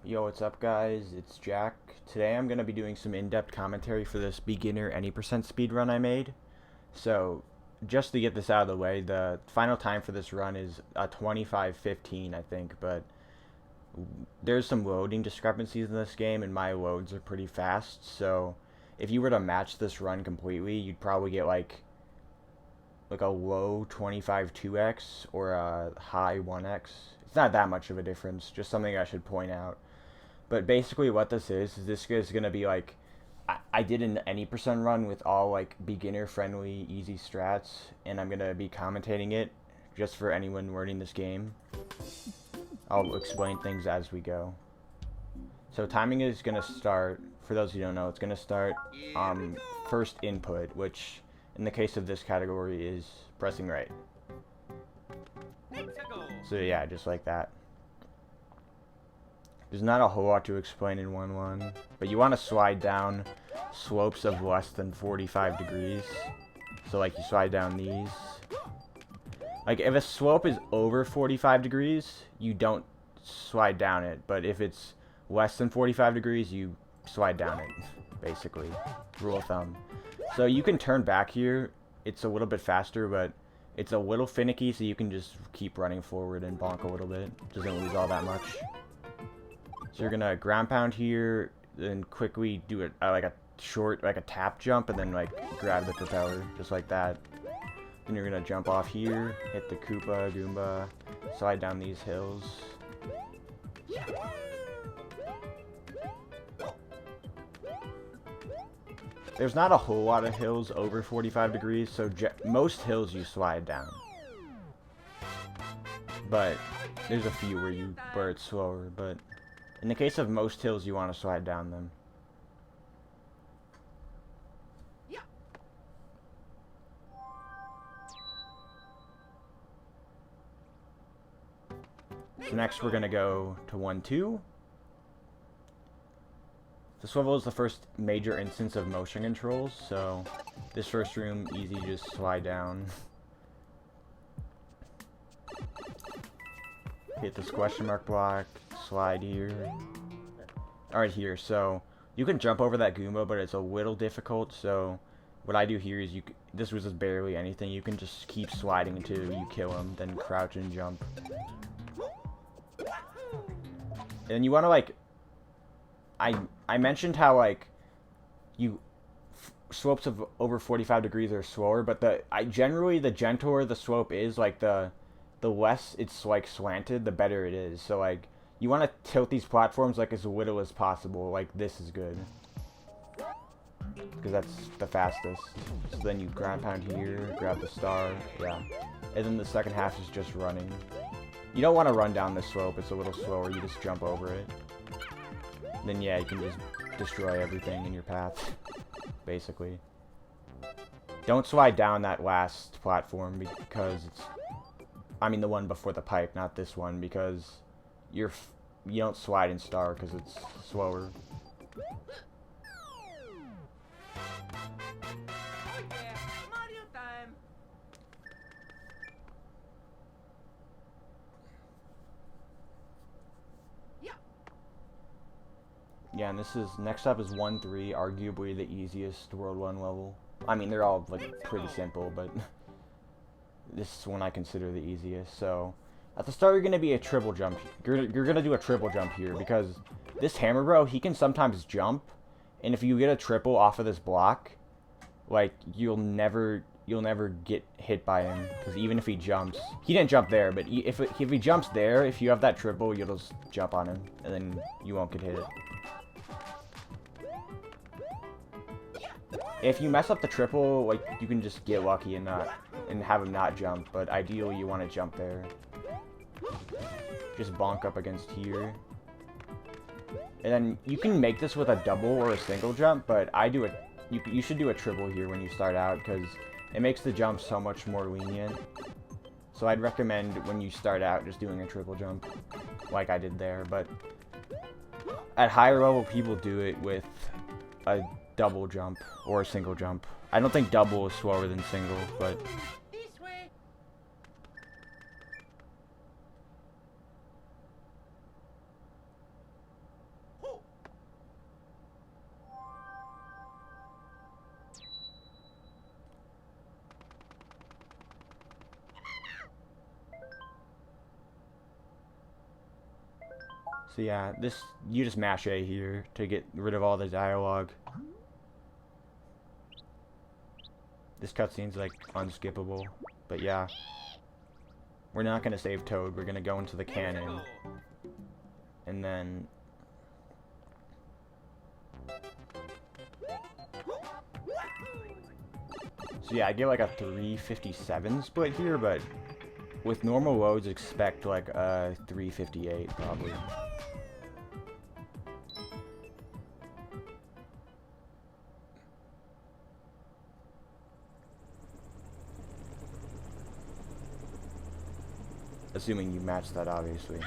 Yo, what's up guys? It's Jack. Today I'm going to be doing some in-depth commentary for this beginner any percent speed run I made. So, just to get this out of the way, the final time for this run is a 25:15, I think, but there's some loading discrepancies in this game and my loads are pretty fast, so if you were to match this run completely, you'd probably get like a low 25 2x or a high 1x. It's not that much of a difference, just something I should point out. But basically what this is this is going to be like, I did an any percent run with all like beginner friendly easy strats, and I'm going to be commentating it just for anyone learning this game. I'll explain things as we go. So timing is going to start, for those who don't know, it's going to start first input, which in the case of this category is pressing right. So yeah, just like that. There's not a whole lot to explain in 1-1, but you want to slide down slopes of less than 45 degrees. So like you slide down these. Like if a slope is over 45 degrees, you don't slide down it, but if it's less than 45 degrees, you slide down it, basically. Rule of thumb. So you can turn back here. It's a little bit faster, but it's a little finicky, so you can just keep running forward and bonk a little bit. Doesn't lose all that much. So you're gonna ground pound here, then quickly do it like a short, like a tap jump, and then like grab the propeller, just like that. Then you're gonna jump off here, hit the Koopa, Goomba, slide down these hills. There's not a whole lot of hills over 45 degrees, so most hills you slide down. But there's a few where it's slower, but in the case of most hills, you want to slide down them. Yeah. So next we're going to go to 1-2. The swivel is the first major instance of motion controls, so this first room, easy, just slide down. Hit this question mark block, slide here. Alright, here, so you can jump over that Goomba, but it's a little difficult, so what I do here is this was just barely anything, you can just keep sliding until you kill him, then crouch and jump. And you want to like, I mentioned how like slopes of over 45 degrees are slower, but generally the gentler the slope is, like the less it's like slanted, the better it is. So like you want to tilt these platforms like as little as possible. Like this is good because that's the fastest. So then you ground pound here, grab the star, yeah, and then the second half is just running. You don't want to run down this slope, it's a little slower, you just jump over it. Then yeah, you can just destroy everything in your path, basically. Don't slide down that last platform because it's, I mean the one before the pipe, not this one, because you don't slide in star because it's slower. Yeah, and this is, next up is 1-3, arguably the easiest World 1 level. I mean, they're all like pretty simple, but this is one I consider the easiest. So, at the start you're going to be a triple jump. You're going to do a triple jump here, because this hammer bro, he can sometimes jump, and if you get a triple off of this block, like, you'll never get hit by him, because even if he jumps, he didn't jump there, but if he jumps there, if you have that triple, you'll just jump on him, and then you won't get hit. If you mess up the triple, like, you can just get lucky and have him not jump, but ideally you want to jump there. Just bonk up against here. And then you can make this with a double or a single jump, but you should do a triple here when you start out, because it makes the jump so much more lenient. So I'd recommend when you start out just doing a triple jump, like I did there, but at higher level people do it with a double jump or a single jump. I don't think double is slower than single, but So yeah, you just mash A here to get rid of all the dialogue. This cutscene's like unskippable, but yeah. We're not gonna save Toad, we're gonna go into the cannon. And then so yeah, I get like a 357 split here, but with normal loads, expect like a 358 probably. Assuming you match that, obviously.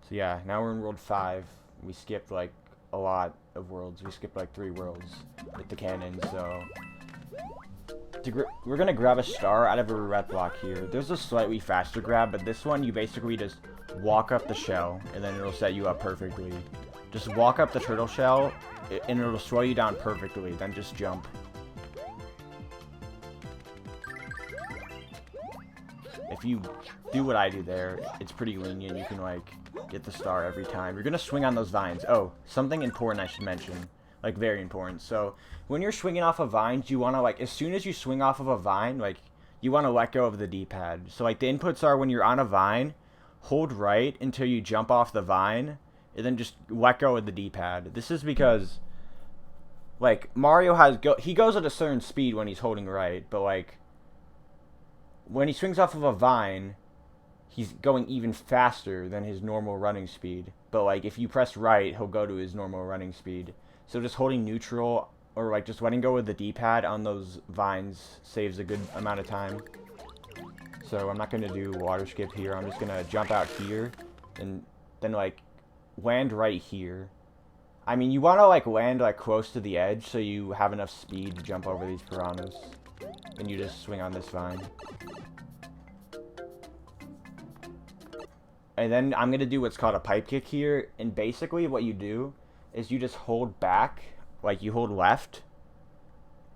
So yeah, now we're in World 5. We skipped like a lot of worlds. We skipped like 3 worlds with the cannon, so... we're gonna grab a star out of a roulette block here. There's a slightly faster grab, but this one you basically just walk up the shell, and then it'll set you up perfectly. Just walk up the turtle shell, and it'll slow you down perfectly, then just jump. If you do what I do there, it's pretty lenient. You can, like, get the star every time. You're gonna swing on those vines. Oh, something important I should mention. Like, very important. So, when you're swinging off of vines, you want to, like, as soon as you swing off of a vine, like, you want to let go of the D-pad. So, like, the inputs are when you're on a vine, hold right until you jump off the vine, and then just let go of the D-pad. This is because, like, Mario he goes at a certain speed when he's holding right, but, like, when he swings off of a vine, he's going even faster than his normal running speed. But, like, if you press right, he'll go to his normal running speed. So just holding neutral, or like just letting go with the D-pad on those vines saves a good amount of time. So I'm not going to do water skip here. I'm just going to jump out here, and then like land right here. I mean, you want to like land like close to the edge so you have enough speed to jump over these piranhas. And you just swing on this vine. And then I'm going to do what's called a pipe kick here. And basically what you do is you just hold back, like you hold left,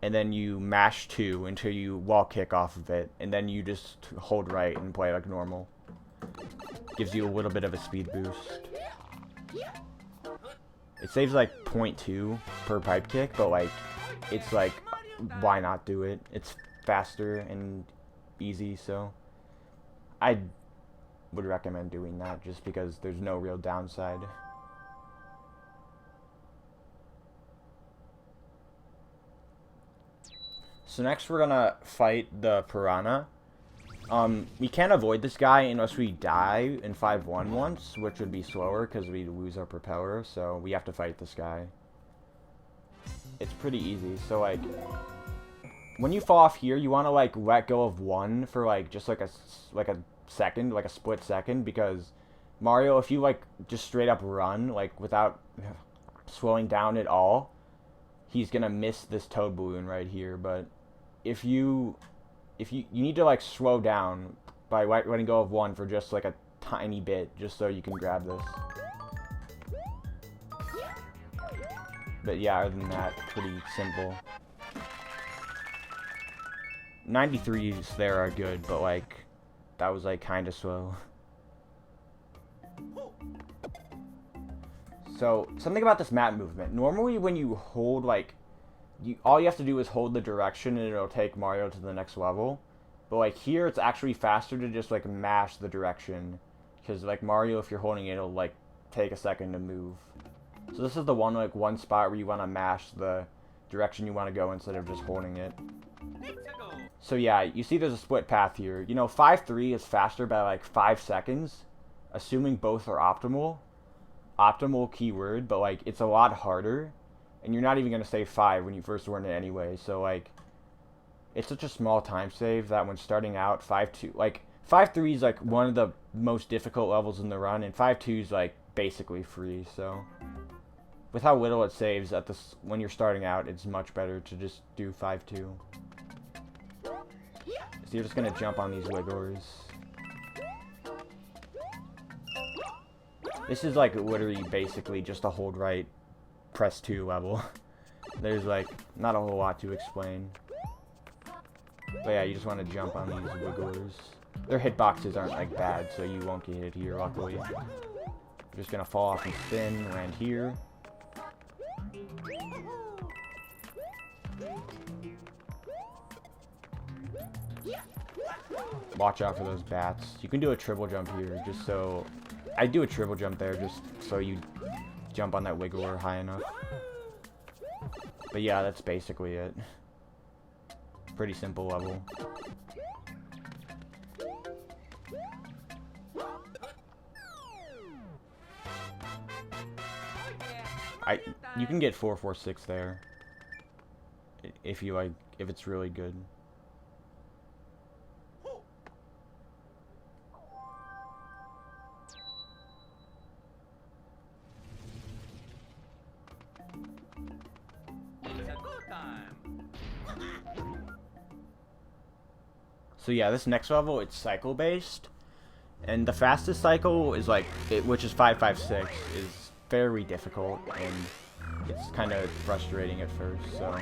and then you mash 2 until you wall kick off of it, and then you just hold right and play like normal. Gives you a little bit of a speed boost. It saves like 0.2 per pipe kick, but like, it's like, why not do it? It's faster and easy, so I would recommend doing that just because there's no real downside. So next we're gonna fight the piranha. We can't avoid this guy unless we die in 5-1 once, which would be slower because we lose our propeller, so we have to fight this guy. It's pretty easy. So like, when you fall off here, you want to like let go of 1 for like just like a second, like a split second, because Mario, if you like just straight up run like without slowing down at all, he's gonna miss this toad balloon right here. But if you need to like slow down by letting go of 1 for just like a tiny bit, just so you can grab this. But yeah, other than that, pretty simple. 93s there are good, but like that was like kind of slow. So something about this map movement. Normally when you hold like, all you have to do is hold the direction and it'll take Mario to the next level. But like here, it's actually faster to just like mash the direction, because like Mario, if you're holding it, it'll like take a second to move. So this is the one spot where you want to mash the direction you want to go instead of just holding it. So yeah, you see there's a split path here. You know, 5-3 is faster by like 5 seconds, assuming both are optimal. Optimal keyword, but like it's a lot harder. And you're not even going to save 5 when you first learn it anyway. So, like, it's such a small time save that when starting out, 5-2... Like, 5-3 is, like, one of the most difficult levels in the run. And 5-2 is, like, basically free. So, with how little it saves at this when you're starting out, it's much better to just do 5-2. So, you're just going to jump on these wigglers. This is like literally basically just a hold right, press 2 level. There's like not a whole lot to explain. But yeah, you just want to jump on these wigglers. Their hitboxes aren't like bad, so you won't get hit here, luckily. You're just gonna fall off and spin, land here. Watch out for those bats. You can do a triple jump here, just so... I do a triple jump there, just so you jump on that wiggler high enough. But yeah, that's basically it. Pretty simple level. You can get 446 there. If you like, if it's really good. So yeah, this next level, it's cycle based, and the fastest cycle is like, which is 556, is very difficult, and it's kind of frustrating at first. So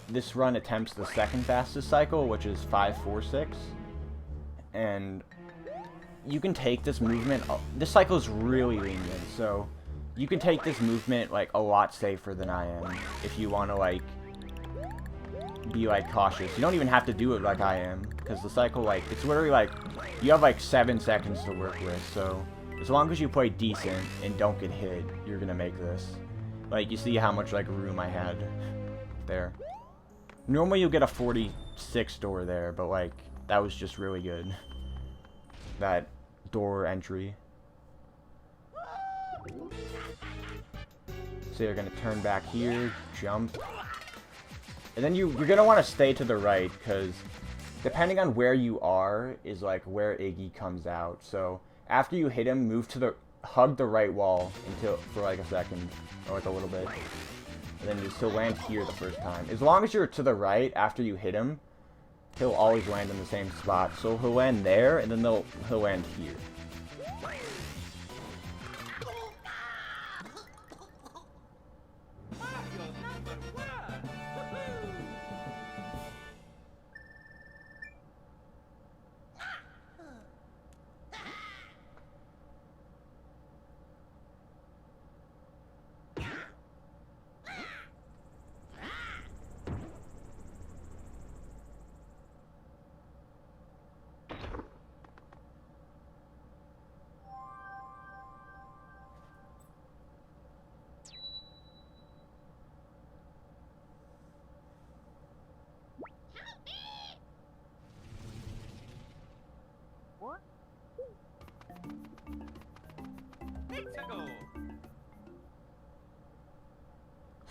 this run attempts the second fastest cycle, which is 546, and you can take this movement. This cycle is really lenient, so you can take this movement like a lot safer than I am if you want to like be like cautious. You don't even have to do it like I am, because the cycle, like, it's literally like you have like 7 seconds to work with. So as long as you play decent and don't get hit, you're gonna make this. Like, you see how much like room I had there. Normally you'll get a 46 door there, but like that was just really good, that door entry. So you're gonna turn back here, jump. And then you're going to want to stay to the right, because depending on where you are is like where Iggy comes out. So after you hit him, hug the right wall for like a second, or like a little bit. And then just he'll land here the first time. As long as you're to the right after you hit him, he'll always land in the same spot. So he'll land there, and then he'll land here.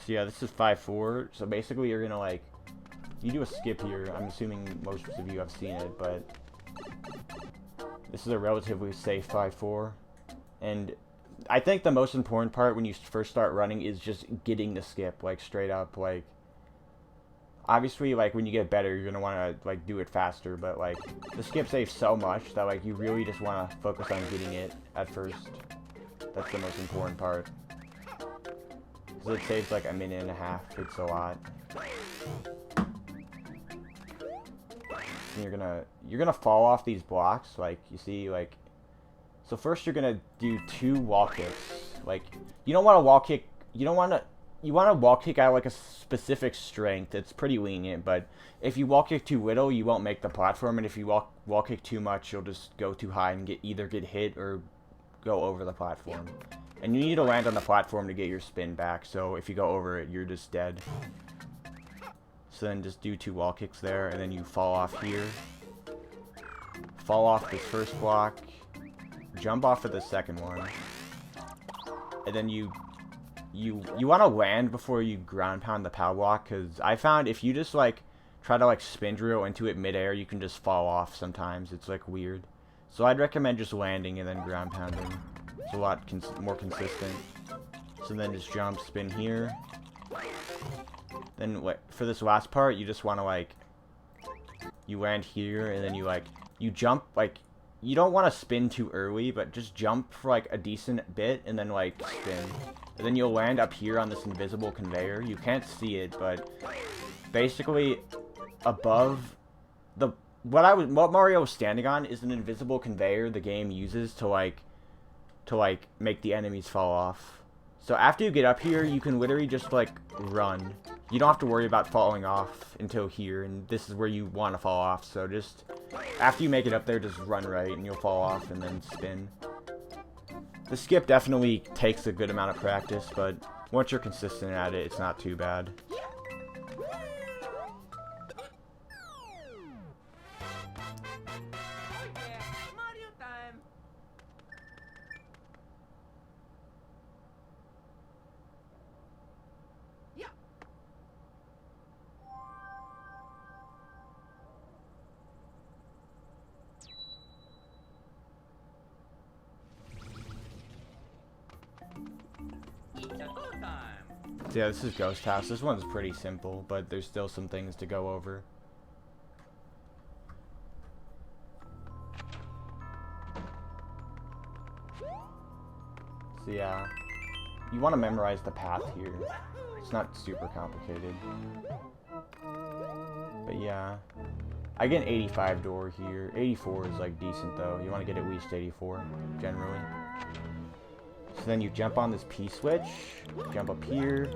So yeah, this is 5-4. So basically you're gonna like, you do a skip here. I'm assuming most of you have seen it, but this is a relatively safe 5-4. And I think the most important part when you first start running is just getting the skip, like straight up. Like, obviously, like when you get better, you're gonna want to like do it faster, but like the skip saves so much that like you really just want to focus on getting it at first. That's the most important part. It saves like a minute and a half. It's a lot. And you're gonna fall off these blocks, like you see, like, so first you're gonna do 2 wall kicks. Like, you don't want to wall kick. You want to wall kick out like a specific strength. It's pretty lenient, but if you wall kick too little, you won't make the platform, and if you wall kick too much, you'll just go too high and either get hit or go over the platform. And you need to land on the platform to get your spin back, so if you go over it, you're just dead. So then just do 2 wall kicks there, and then you fall off here. Fall off this first block. Jump off of the second one. And then you want to land before you ground pound the power block, because I found if you just like try to like spin drill into it midair, you can just fall off sometimes. It's like weird. So I'd recommend just landing and then ground pounding. It's a lot more consistent. So then just jump, spin here. Then for this last part, you just want to like, you land here, and then you jump like you don't want to spin too early, but just jump for like a decent bit and then like spin. And then you'll land up here on this invisible conveyor. You can't see it, but basically above the what Mario was standing on is an invisible conveyor the game uses to like make the enemies fall off. So after you get up here, you can literally just like run. You don't have to worry about falling off until here, and this is where you want to fall off. So just after you make it up there, just run right and you'll fall off and then spin. The skip definitely takes a good amount of practice, but once you're consistent at it, it's not too bad. Yeah, this is Ghost House. This one's pretty simple, but there's still some things to go over. So yeah, you want to memorize the path here. It's not super complicated. But yeah, I get an 85 door here. 84 is like decent though. You want to get at least 84, generally. So then you jump on this P-switch, jump up here,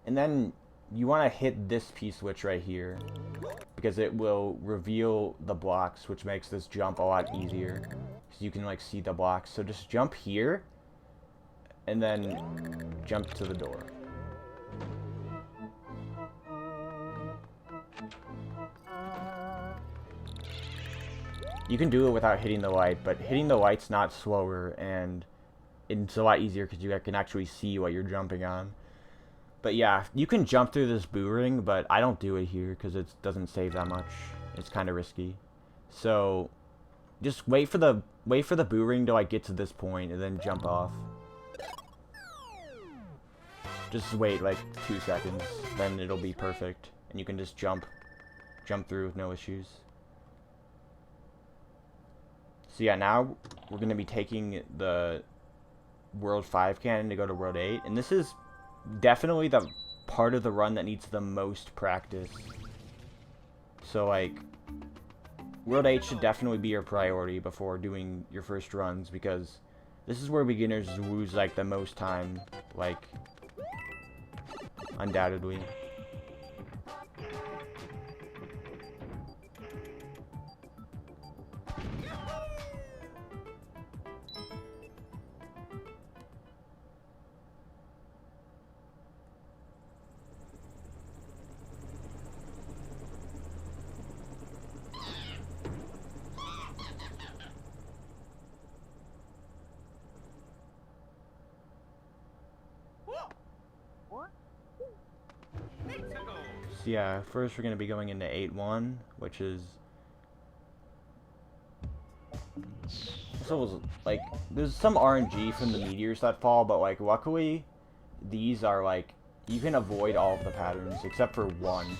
and then you want to hit this P-switch right here, because it will reveal the blocks, which makes this jump a lot easier, because you can like see the blocks. So just jump here, and then jump to the door. You can do it without hitting the light, but hitting the light's not slower, and it's a lot easier because you can actually see what you're jumping on. But yeah, you can jump through this boo ring, but I don't do it here because it doesn't save that much. It's kind of risky. So just wait for the boo ring to like get to this point and then jump off. Just wait like 2 seconds, then it'll be perfect, and you can just jump through with no issues. So yeah, now we're gonna be taking the World 5 cannon to go to World 8, and this is definitely the part of the run that needs the most practice. So like, World 8 should definitely be your priority before doing your first runs, because this is where beginners lose like the most time, like, undoubtedly. So yeah, first we're going to be going into 8-1, which is... So, like, there's some RNG from the meteors that fall, but, like, luckily, these are, like, you can avoid all of the patterns, except for one.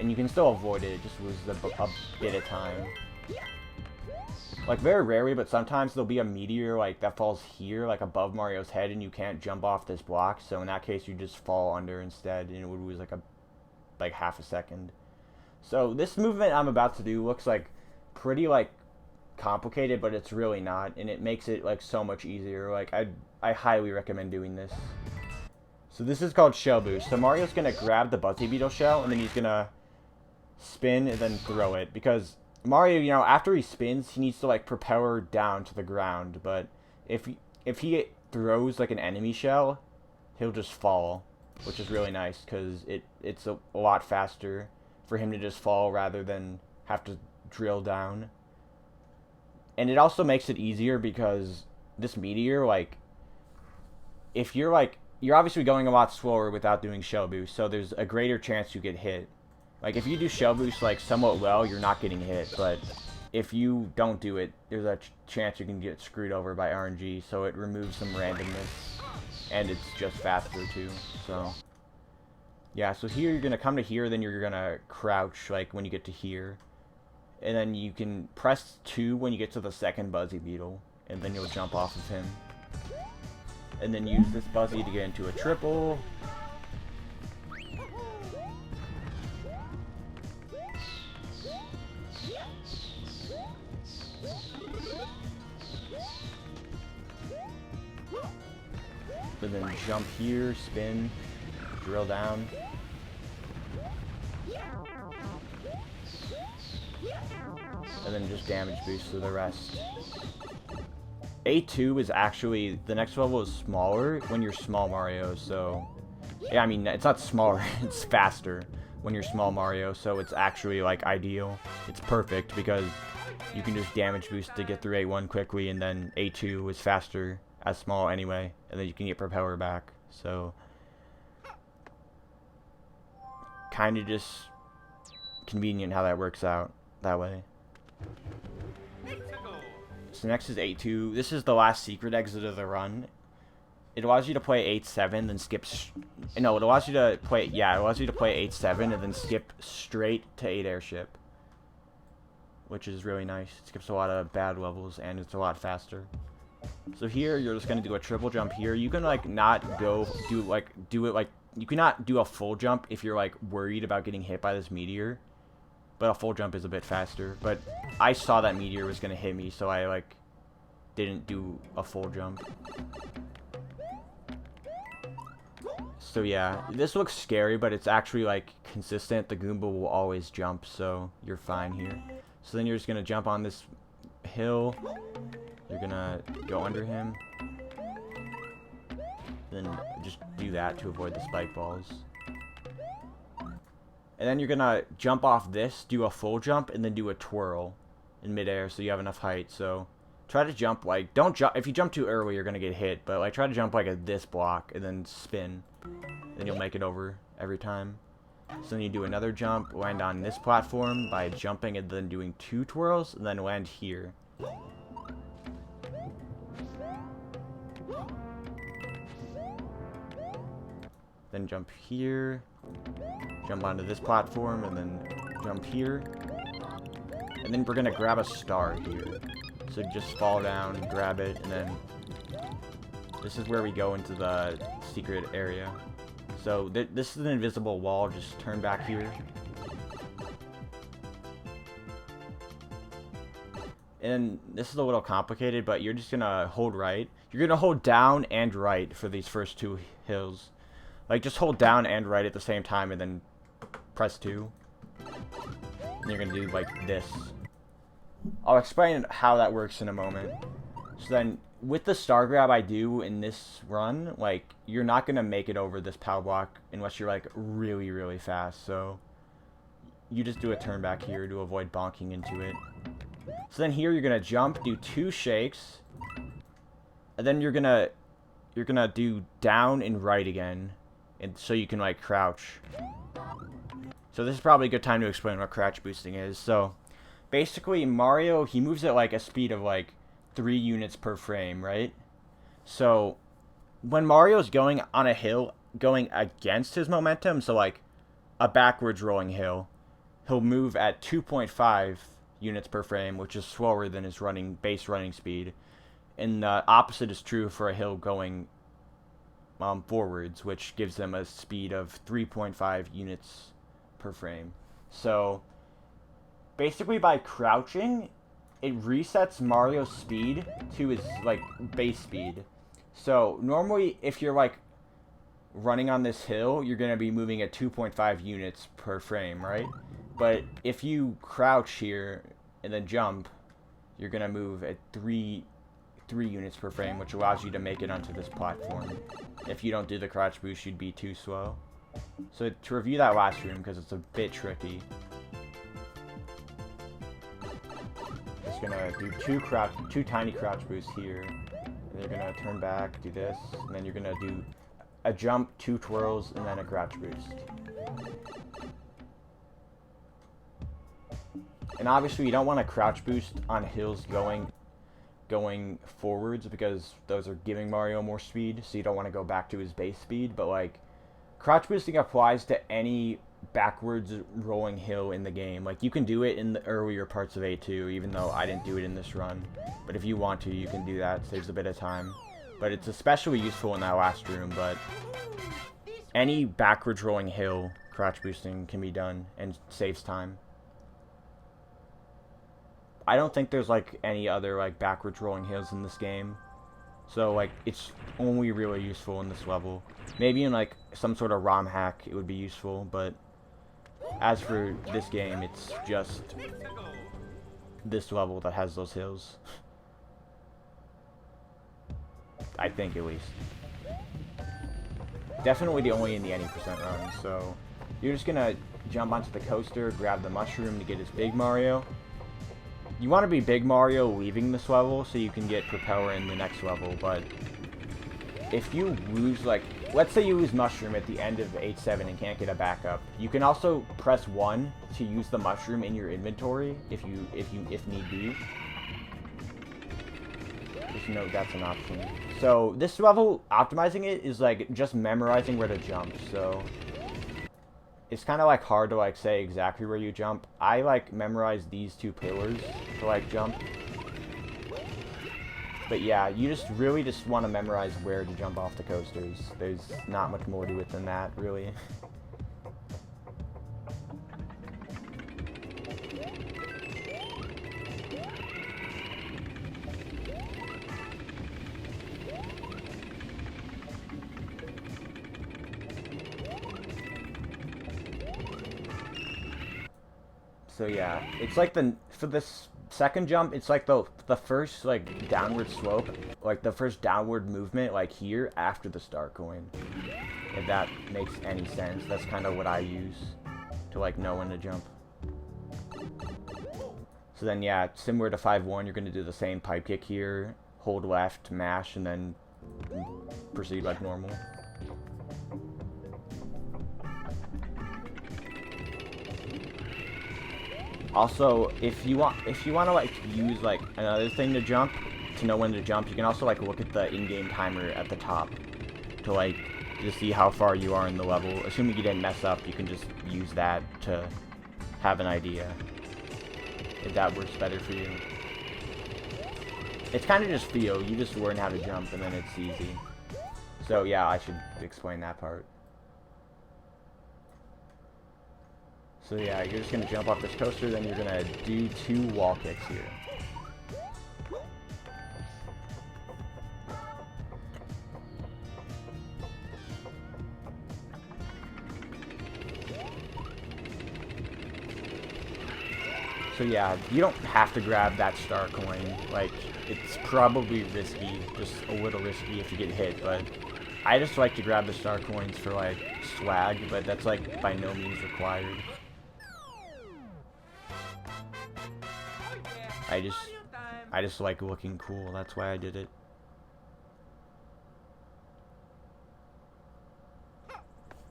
And you can still avoid it, it just loses a bit of time. Like, very rarely, but sometimes there'll be a meteor, like, that falls here, like, above Mario's head, and you can't jump off this block, so in that case, you just fall under instead, and it would lose, like half a second. So this movement I'm about to do looks like pretty like complicated, but it's really not, and it makes it like so much easier. Like I highly recommend doing this. So this is called Shell Boost. So Mario's gonna grab the Buzzy Beetle shell, and then he's gonna spin and then throw it, because Mario, you know, after he spins, he needs to like propel her down to the ground, but if he throws like an enemy shell, he'll just fall, which is really nice, because it's a lot faster for him to just fall rather than have to drill down. And it also makes it easier because this meteor, like, if you're obviously going a lot slower without doing Shell Boost, so there's a greater chance you get hit. Like, if you do Shell Boost, like, somewhat well, you're not getting hit, but if you don't do it, there's a chance you can get screwed over by RNG, so it removes some randomness. And it's just faster too, so yeah. So here you're gonna come to here, then you're gonna crouch like when you get to here, And then you can press 2 when you get to the second Buzzy Beetle, and then you'll jump off of him. And then use this Buzzy to get into a triple. And then jump here, spin, drill down. And then just damage boost to the rest. A2 is actually, the next level is smaller when you're small Mario, so... Yeah, I mean, it's not smaller, it's faster when you're small Mario, so it's actually, like, ideal. It's perfect because you can just damage boost to get through A1 quickly, and then A2 is faster as small anyway, and then you can get Propeller back, so... Kind of just convenient how that works out that way. So next is 8-2. This is the last secret exit of the run. It allows you to play 8-7, then skip... No, it allows you to play... Yeah, it allows you to play 8-7 and then skip straight to 8 Airship. Which is really nice. It skips a lot of bad levels, and it's a lot faster. So here, you're just going to do a triple jump here. You can, like, not go... do it, like... You cannot do a full jump if you're, like, worried about getting hit by this meteor. But a full jump is a bit faster. But I saw that meteor was going to hit me, so I, like, didn't do a full jump. So, yeah. This looks scary, but it's actually, like, consistent. The Goomba will always jump, so you're fine here. So then you're just going to jump on this hill. You're going to go under him. Then just do that to avoid the spike balls. And then you're gonna jump off this, do a full jump, and then do a twirl in midair so you have enough height. So try to jump, like, don't jump, if you jump too early you're gonna get hit, but like try to jump like at this block and then spin. Then you'll make it over every time. So then you do another jump, land on this platform by jumping and then doing 2 twirls, and then land here. Then jump here, jump onto this platform, and then jump here. And then we're going to grab a star here. So just fall down, grab it, and then this is where we go into the secret area. So this is an invisible wall, just turn back here. And this is a little complicated, but you're just going to hold right. You're going to hold down and right for these first 2 hills. Like, just hold down and right at the same time and then press 2. And you're going to do, like, this. I'll explain how that works in a moment. So then, with the star grab I do in this run, like, you're not going to make it over this power block unless you're, like, really, really fast. So, you just do a turn back here to avoid bonking into it. So then here, you're going to jump, do 2 shakes. And then you're going to do down and right again. And so you can, like, crouch. So this is probably a good time to explain what crouch boosting is. So, basically, Mario, he moves at, like, a speed of, like, 3 units per frame, right? So, when Mario's going on a hill, going against his momentum, so, like, a backwards rolling hill, he'll move at 2.5 units per frame, which is slower than his base running speed. And the opposite is true for a hill going forwards, which gives them a speed of 3.5 units per frame. So basically by crouching, it resets Mario's speed to his, like, base speed. So normally if you're, like, running on this hill, you're going to be moving at 2.5 units per frame, right? But if you crouch here and then jump, you're going to move at 3 units per frame, which allows you to make it onto this platform. If you don't do the crouch boost, you'd be too slow. So to review that last room, because it's a bit tricky, just gonna do 2 tiny crouch boosts here. And you're gonna turn back, do this, and then you're gonna do a jump, 2 twirls, and then a crouch boost. And obviously you don't want to crouch boost on hills going forwards, because those are giving Mario more speed, so you don't want to go back to his base speed. But, like, crouch boosting applies to any backwards rolling hill in the game. Like, you can do it in the earlier parts of A2, even though I didn't do it in this run. But if you want to, you can do that. It saves a bit of time. But it's especially useful in that last room. But any backwards rolling hill crouch boosting can be done and saves time. I don't think there's, like, any other, like, backwards rolling hills in this game. So, like, it's only really useful in this level. Maybe in, like, some sort of ROM hack it would be useful, but as for this game, it's just this level that has those hills. I think, at least. Definitely the only in the 80% run, so you're just gonna jump onto the coaster, grab the mushroom to get his Big Mario. You want to be Big Mario leaving this level so you can get Propeller in the next level, but if you lose, like, let's say you lose Mushroom at the end of 8-7 and can't get a backup, you can also press 1 to use the Mushroom in your inventory if need be. Just note that's an option. So this level, optimizing it is like just memorizing where to jump, so it's kind of like hard to like say exactly where you jump. I like memorize these two pillars to like jump. But yeah, you just really just want to memorize where to jump off the coasters. There's not much more to it than that, really. So yeah, it's like for this second jump, it's like the first like downward slope, like the first downward movement, like here after the star coin. If that makes any sense, that's kind of what I use to like know when to jump. So then yeah, similar to 5-1, you're gonna do the same pipe kick here, hold left, mash, and then proceed like normal. Also, if you want to like use like another thing to jump, to know when to jump, you can also like look at the in-game timer at the top to like just see how far you are in the level. Assuming you didn't mess up, you can just use that to have an idea if that works better for you. It's kind of just feel. You just learn how to jump and then it's easy. So yeah, I should explain that part. So yeah, you're just gonna jump off this coaster, then you're gonna do 2 wall kicks here. So yeah, you don't have to grab that star coin. Like, it's probably risky, just a little risky if you get hit, but I just like to grab the star coins for like swag, but that's like by no means required. I just like looking cool, that's why I did it.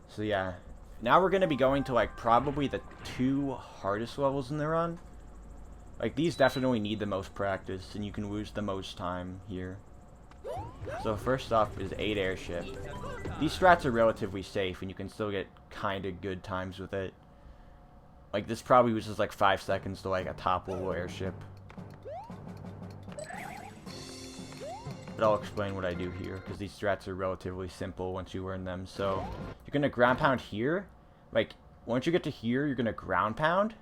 So yeah, now we're gonna be going to like probably the 2 hardest levels in the run. Like, these definitely need the most practice, and you can lose the most time here. So first off is 8 Airship. These strats are relatively safe, and you can still get kinda good times with it. Like, this probably uses like 5 seconds to like a top level Airship. But I'll explain what I do here, because these strats are relatively simple once you learn them. So, you're going to ground pound here. Like, once you get to here, you're going to ground pound.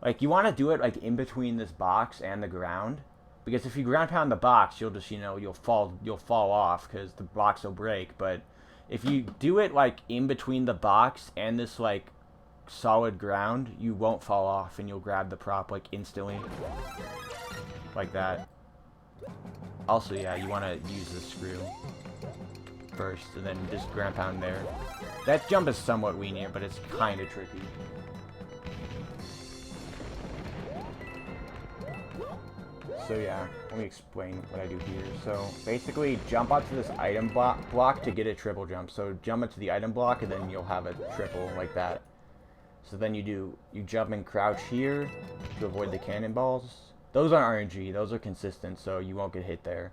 Like, you want to do it, like, in between this box and the ground. Because if you ground pound the box, you'll just, you know, you'll fall off, because the box will break. But if you do it, like, in between the box and this, like, solid ground, you won't fall off, and you'll grab the prop, like, instantly. Like that. Also, yeah, you want to use the screw first, and then just ground pound there. That jump is somewhat lenient, but it's kind of tricky. So yeah, let me explain what I do here. So basically, jump onto this item block to get a triple jump. So jump into the item block, and then you'll have a triple like that. So then you jump and crouch here to avoid the cannonballs. Those aren't RNG, those are consistent, so you won't get hit there.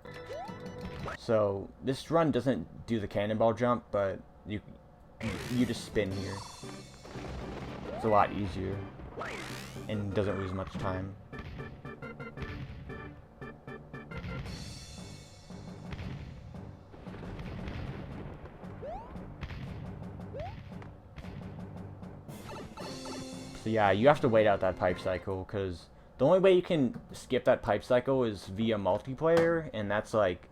So this run doesn't do the cannonball jump, but you just spin here. It's a lot easier and doesn't lose much time. So yeah, you have to wait out that pipe cycle, because the only way you can skip that pipe cycle is via multiplayer, and that's like,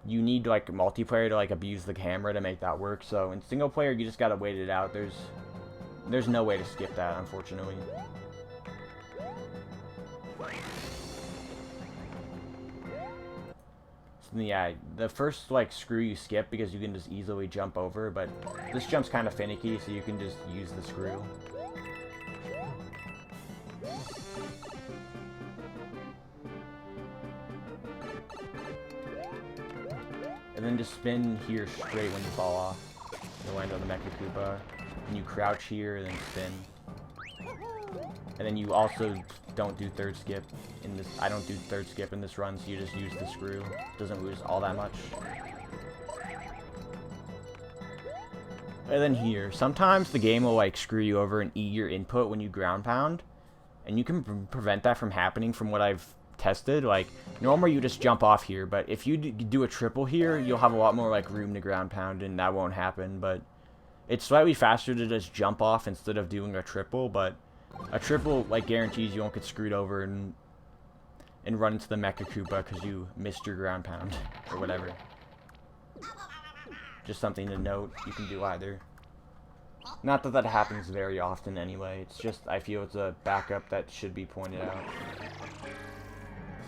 you need like multiplayer to like abuse the camera to make that work. So in single player, you just gotta wait it out. There's no way to skip that, unfortunately. So yeah, the first like screw you skip because you can just easily jump over, but this jump's kind of finicky, so you can just use the screw. And then just spin here straight when you fall off. You'll land on the Mecha Koopa. And you crouch here, and then spin. And then you also don't do third skip in this. I don't do third skip in this run, so you just use the screw. Doesn't lose all that much. And then here, sometimes the game will like screw you over and eat your input when you ground pound. And you can prevent that from happening from what I've tested. Like, normally you just jump off here, but if you do a triple here, you'll have a lot more like room to ground pound, and that won't happen. But it's slightly faster to just jump off instead of doing a triple, but a triple like guarantees you won't get screwed over and run into the Mecha Koopa because you missed your ground pound or whatever. Just something to note. You can do either. Not that that happens very often anyway. It's just, I feel it's a backup that should be pointed out.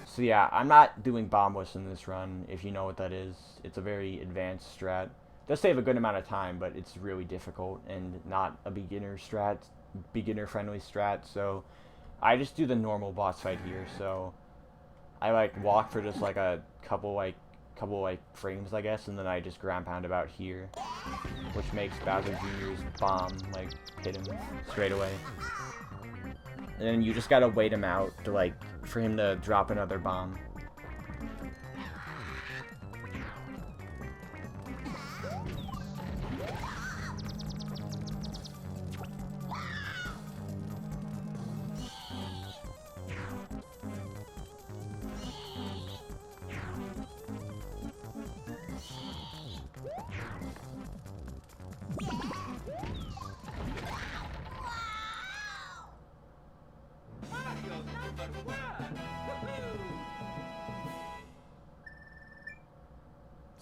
So yeah, I'm not doing bombless in this run, if you know what that is. It's a very advanced strat. It does save a good amount of time, but it's really difficult and not a beginner friendly strat. So I just do the normal boss fight here. So I like walk for just like a couple frames, I guess, and then I just ground pound about here, which makes Bowser Jr.'s bomb like hit him straight away. And then you just gotta wait him out to like for him to drop another bomb.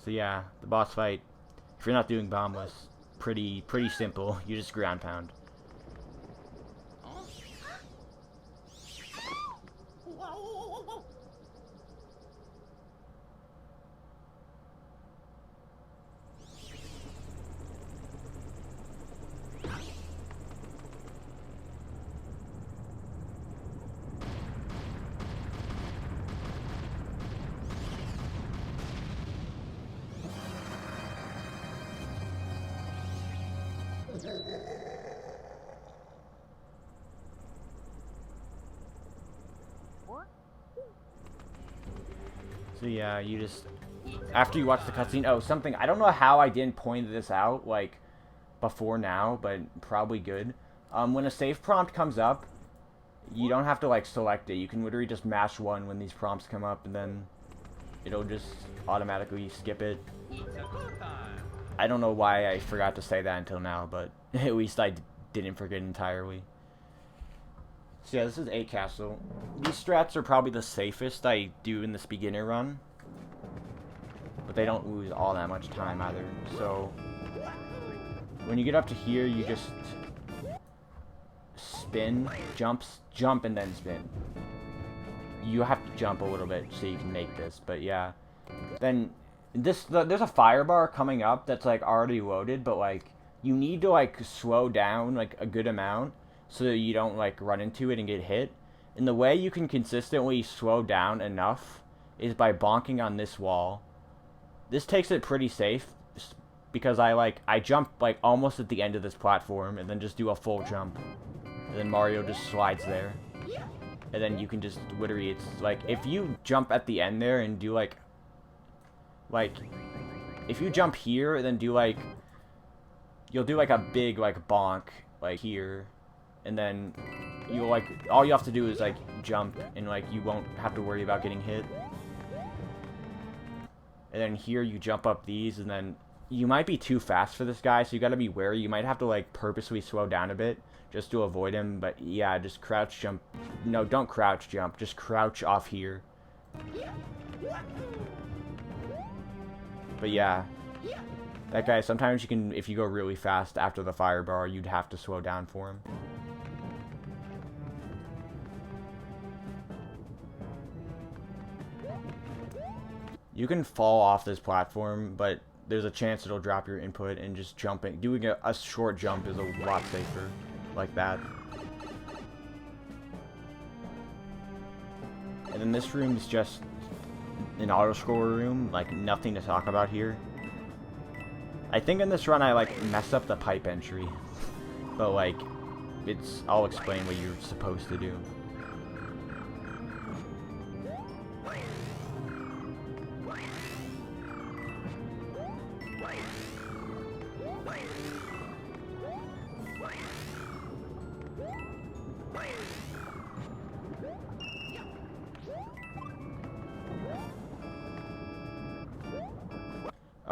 So yeah, the boss fight, if you're not doing bombless, pretty simple. You just ground pound. So yeah, you just, after you watch the cutscene, oh, something, I don't know how I didn't point this out, like, before now, but probably good. When a save prompt comes up, you don't have to, like, select it. You can literally just mash 1 when these prompts come up, and then it'll just automatically skip it. I don't know why I forgot to say that until now, but at least I didn't forget entirely. So yeah, this is 8 Castle. These strats are probably the safest I do in this beginner run, but they don't lose all that much time either. So when you get up to here, you just spin, jump, and then spin. You have to jump a little bit so you can make this, but yeah. Then there's a fire bar coming up that's like already loaded, but like you need to like slow down like a good amount so that you don't like run into it and get hit. And the way you can consistently slow down enough is by bonking on this wall. This takes it pretty safe because I jump like almost at the end of this platform and then just do a full jump. And then Mario just slides there. And then you can just literally, it's like if you jump at the end there and do like if you jump here and then do like, you'll do like a big like bonk like here, and then you like all you have to do is like jump, and like you won't have to worry about getting hit. And then here you jump up these, and then you might be too fast for this guy, so you gotta be wary. You might have to like purposely slow down a bit just to avoid him, but yeah, just crouch jump. No, don't crouch jump, just crouch off here. But yeah, that guy, sometimes you can, if you go really fast after the fireball, you'd have to slow down for him. You can fall off this platform, but there's a chance it'll drop your input, and just jumping, doing a short jump is a lot safer, like that. And then this room is just an auto-scorer room, like nothing to talk about here. I think in this run I like messed up the pipe entry, but like, I'll explain what you're supposed to do.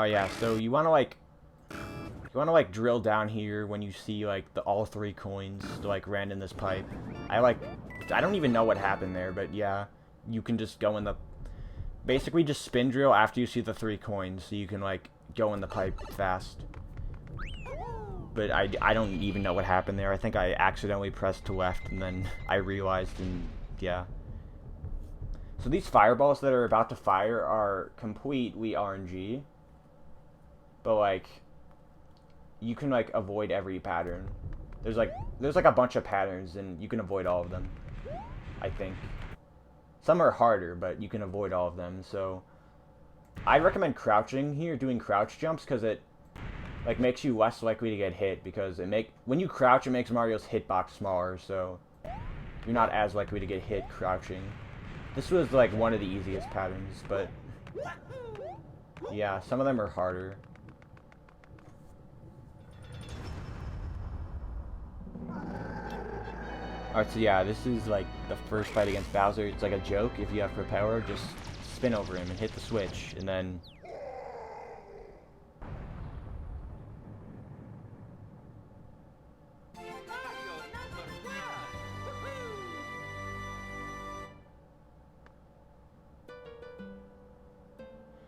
Oh yeah, so you wanna like drill down here when you see like all 3 coins to like land in this pipe. I don't even know what happened there, but yeah, you can just go in the, basically just spin drill after you see the 3 coins, so you can like go in the pipe fast. But I don't even know what happened there. I think I accidentally pressed to left, and then I realized, and yeah. So these fireballs that are about to fire are completely RNG. But like, you can like avoid every pattern. There's like a bunch of patterns, and you can avoid all of them, I think. Some are harder, but you can avoid all of them. So I recommend crouching here, doing crouch jumps, because it like makes you less likely to get hit, because when you crouch, it makes Mario's hitbox smaller, so you're not as likely to get hit crouching. This was like one of the easiest patterns, but yeah, some of them are harder. Alright, so yeah, this is like the first fight against Bowser. It's like a joke. If you have Propeller, just spin over him and hit the switch, and then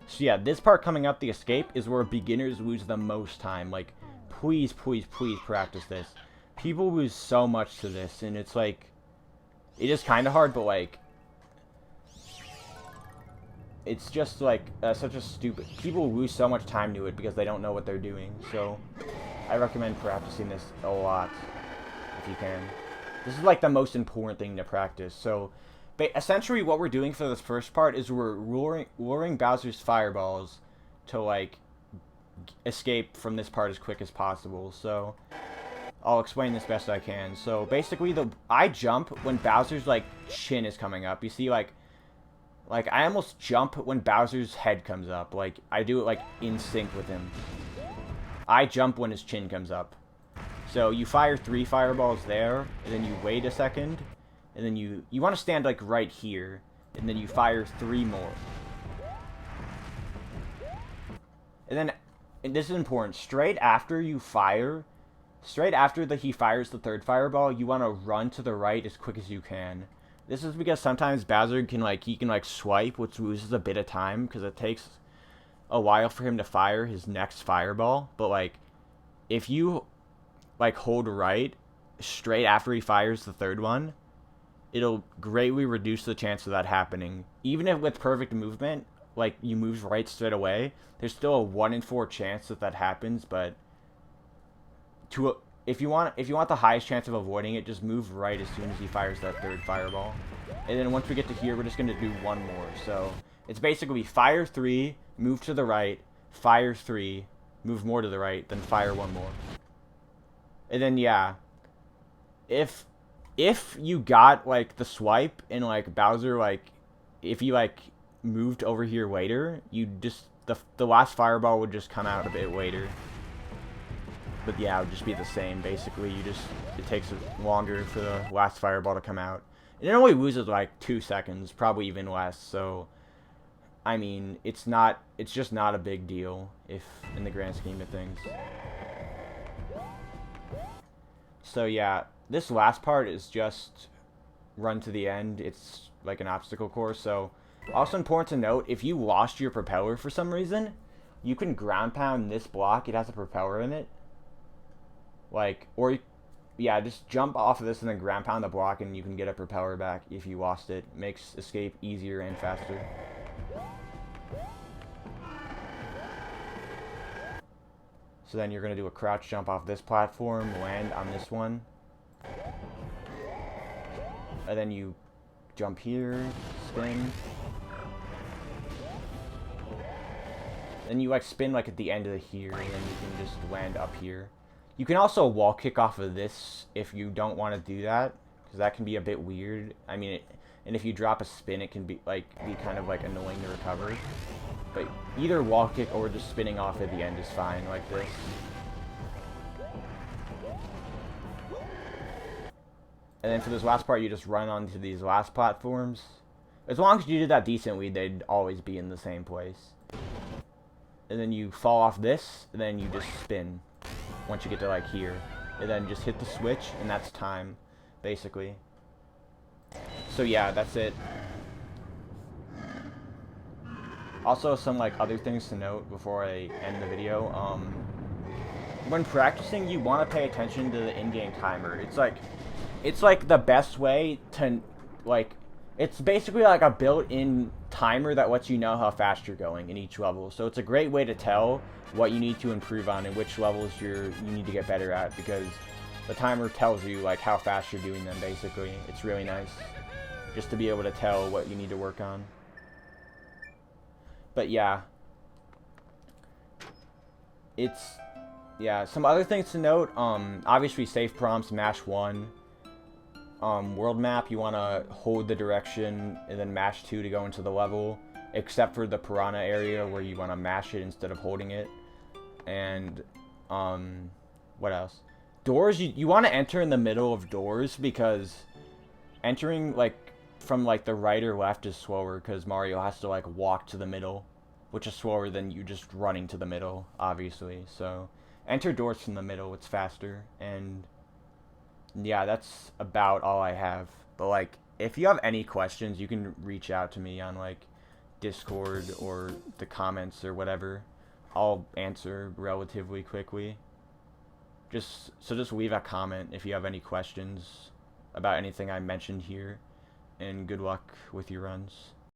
so yeah, this part coming up, the escape, is where beginners lose the most time. Like, please, please, please practice this. People lose so much to this, and it's like, it is kind of hard, but like, it's just like such a stupid, people lose so much time to it because they don't know what they're doing. So I recommend practicing this a lot if you can. This is like the most important thing to practice. So essentially what we're doing for this first part is we're luring Bowser's fireballs to like escape from this part as quick as possible. So I'll explain this best I can. So basically, I jump when Bowser's like chin is coming up. You see, like I almost jump when Bowser's head comes up. Like I do it like in sync with him. I jump when his chin comes up. So you fire 3 fireballs there, and then you wait a second, and then you want to stand like right here, and then you fire 3 more. And then, and this is important, straight after he fires the 3rd fireball, you want to run to the right as quick as you can. This is because sometimes Bowser can swipe, which loses a bit of time, because it takes a while for him to fire his next fireball. But like, if you like hold right straight after he fires the 3rd one, it'll greatly reduce the chance of that happening. Even if with perfect movement, like you move right straight away, there's still a 1 in 4 chance that happens. But if you want the highest chance of avoiding it, just move right as soon as he fires that 3rd fireball. And then once we get to here, we're just going to do 1 more. So it's basically fire 3, move to the right, fire 3, move more to the right, then fire 1 more. And then yeah, if you got like the swipe and like Bowser, like if you like moved over here later, you just the last fireball would just come out a bit later. But yeah, it would just be the same. Basically, it takes longer for the last fireball to come out. And it only loses like 2 seconds, probably even less. So, I mean, it's just not a big deal if in the grand scheme of things. So yeah, this last part is just run to the end. It's like an obstacle course. So also important to note, if you lost your propeller for some reason, you can ground pound this block. It has a propeller in it. Like, or yeah, just jump off of this and then ground pound the block and you can get a propeller back if you lost it. Makes escape easier and faster. So then you're going to do a crouch jump off this platform, land on this one. And then you jump here, spin. Then you like spin like at the end of the here, and then you can just land up here. You can also wall kick off of this if you don't want to do that, because that can be a bit weird. I mean, and if you drop a spin, it can be kind of like annoying to recover. But either wall kick or just spinning off at the end is fine, like this. And then for this last part, you just run onto these last platforms. As long as you did that decently, they'd always be in the same place. And then you fall off this, and then you just spin once you get to like here. And then just hit the switch, and that's time, basically. So yeah, that's it. Also, some like other things to note before I end the video. When practicing, you want to pay attention to the in-game timer. It's like the best way to, like, it's basically like a built-in timer that lets you know how fast you're going in each level. So it's a great way to tell what you need to improve on and which levels you need to get better at, because the timer tells you like how fast you're doing them. Basically, it's really nice just to be able to tell what you need to work on. But yeah, some other things to note. Obviously save prompts, mash 1. World map, you want to hold the direction and then mash 2 to go into the level, except for the piranha area where you want to mash it instead of holding it. And what else? Doors, you want to enter in the middle of doors, because entering like from like the right or left is slower, because Mario has to like walk to the middle, which is slower than you just running to the middle, obviously. So enter doors from the middle, it's faster. And yeah, that's about all I have. But like, if you have any questions, you can reach out to me on like Discord or the comments or whatever. I'll answer relatively quickly. Just leave a comment if you have any questions about anything I mentioned here, and good luck with your runs.